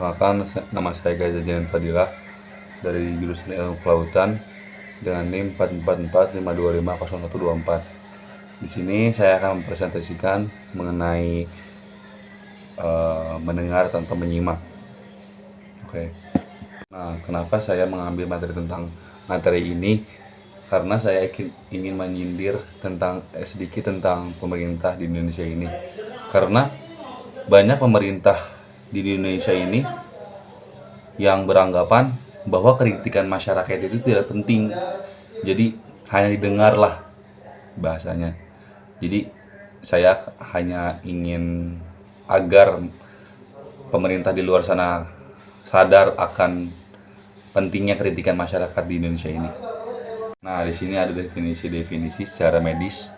Perkenalkan, nama saya Gaza Janan Fadilah dari jurusan Ilmu Kelautan dengan NIM 444525024. Di sini saya akan mempresentasikan mengenai mendengar tanpa menyimak. Oke. Nah, kenapa saya mengambil materi ini? Karena saya ingin menyindir sedikit tentang pemerintah di Indonesia ini. Karena banyak pemerintah di Indonesia ini yang beranggapan bahwa kritikan masyarakat itu tidak penting. Jadi hanya didengarlah bahasanya. Jadi saya hanya ingin agar pemerintah di luar sana sadar akan pentingnya kritikan masyarakat di Indonesia ini. Nah, di sini ada definisi-definisi secara medis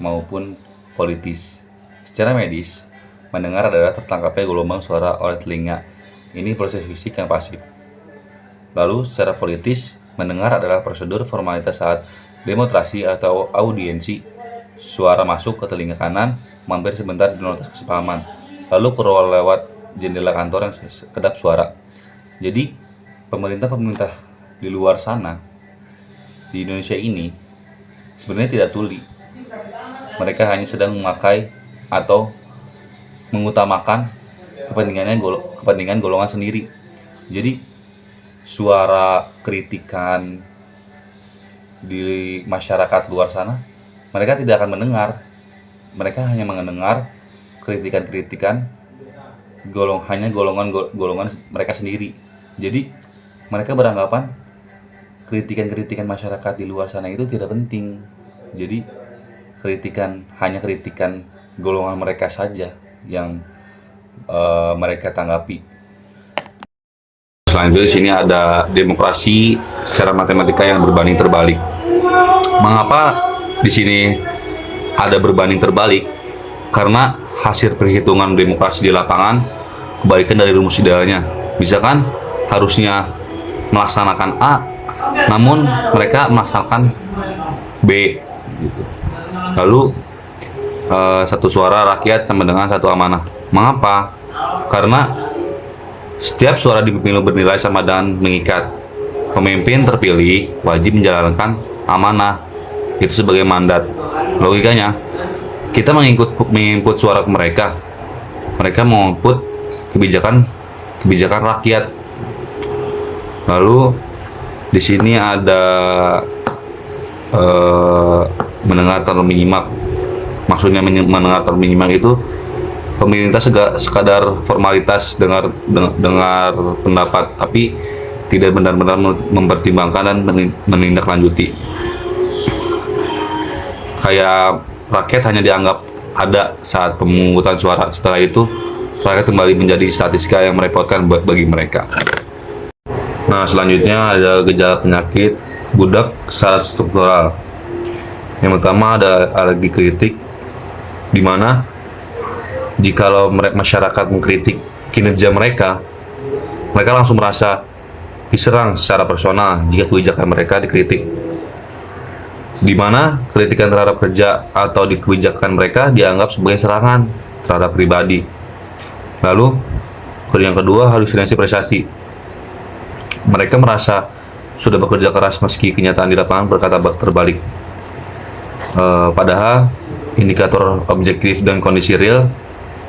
maupun politis. Secara medis, mendengar adalah tertangkapnya gelombang suara oleh telinga. Ini proses fisik yang pasif. Lalu, secara politis, mendengar adalah prosedur formalitas saat demonstrasi atau audiensi. Suara masuk ke telinga kanan, mampir sebentar di notas kesepahaman, lalu keluar lewat jendela kantor yang kedap suara. Jadi, pemerintah di luar sana, di Indonesia ini, sebenarnya tidak tuli. Mereka hanya sedang memakai atau mengutamakan kepentingan golongan sendiri. Jadi suara kritikan di masyarakat luar sana mereka tidak akan mendengar. Mereka hanya mendengar kritikan-kritikan golongan mereka sendiri. Jadi mereka beranggapan kritikan-kritikan masyarakat di luar sana itu tidak penting. Jadi hanya kritikan golongan mereka saja yang mereka tanggapi. Selanjutnya di sini ada demokrasi secara matematika yang berbanding terbalik. Mengapa di sini ada berbanding terbalik? Karena hasil perhitungan demokrasi di lapangan kebalikan dari rumus idealnya. Misalkan harusnya melaksanakan A, namun mereka melaksanakan B. Gitu. Lalu satu suara rakyat sama dengan satu amanah. Mengapa? Karena setiap suara di pemilu bernilai sama dan mengikat. Pemimpin terpilih wajib menjalankan amanah itu sebagai mandat. Logikanya, kita menginput suara ke mereka. Mereka menginput kebijakan rakyat. Lalu di sini ada mendengar tanpa menyimak. Maksudnya mendengar tanpa menyimak itu pemerintah sekadar formalitas dengar pendapat, tapi tidak benar-benar mempertimbangkan dan menindaklanjuti. Kayak rakyat hanya dianggap ada saat pemungutan suara. Setelah itu rakyat kembali menjadi statistika yang merepotkan bagi mereka. Nah, selanjutnya ada gejala penyakit budak secara struktural. Yang pertama ada alergi kritik, di mana jikalau masyarakat mengkritik kinerja mereka langsung merasa diserang secara personal jika kebijakan mereka dikritik, di mana kritikan terhadap kerja atau di kebijakan mereka dianggap sebagai serangan terhadap pribadi. Lalu yang kedua, halusinasi prestasi. Mereka merasa sudah bekerja keras meski kenyataan di lapangan berkata terbalik. Padahal indikator objektif dan kondisi real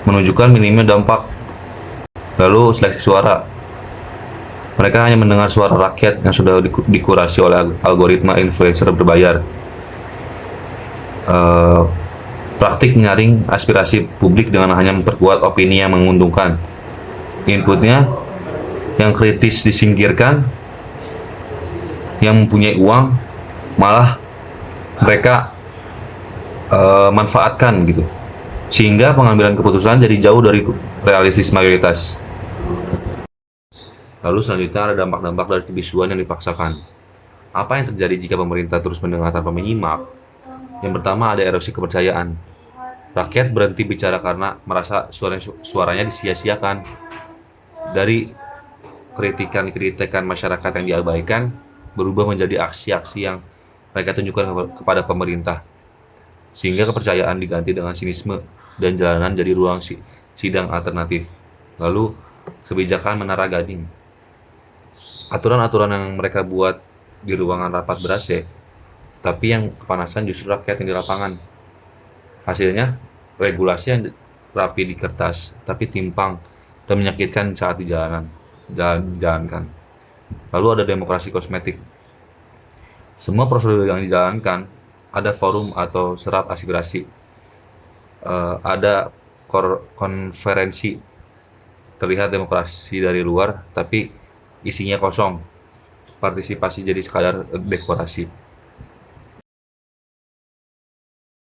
menunjukkan minimnya dampak. Lalu seleksi suara. Mereka hanya mendengar suara rakyat yang sudah dikurasi oleh algoritma influencer berbayar. Praktik menyaring aspirasi publik dengan hanya memperkuat opini yang menguntungkan. Inputnya yang kritis disingkirkan, yang mempunyai uang malah mereka manfaatkan gitu, sehingga pengambilan keputusan jadi jauh dari realistis mayoritas. Lalu selanjutnya ada dampak-dampak dari kebisuan yang dipaksakan. Apa yang terjadi jika pemerintah terus mendengar tanpa menyimak? Yang pertama ada erosi kepercayaan. Rakyat berhenti bicara karena merasa suaranya disia-siakan. Dari kritikan masyarakat yang diabaikan berubah menjadi aksi-aksi yang mereka tunjukkan kepada pemerintah, sehingga kepercayaan diganti dengan sinisme dan jalanan jadi ruang sidang alternatif. Lalu kebijakan Menara Gading. Aturan-aturan yang mereka buat di ruangan rapat ber-AC, tapi yang kepanasan justru rakyat yang di lapangan. Hasilnya, regulasi yang rapi di kertas, tapi timpang dan menyakitkan saat dijalankan. Lalu ada demokrasi kosmetik. Semua prosedur yang dijalankan, ada forum atau serap aspirasi, ada konferensi, terlihat demokrasi dari luar, tapi isinya kosong. Partisipasi jadi sekadar dekorasi.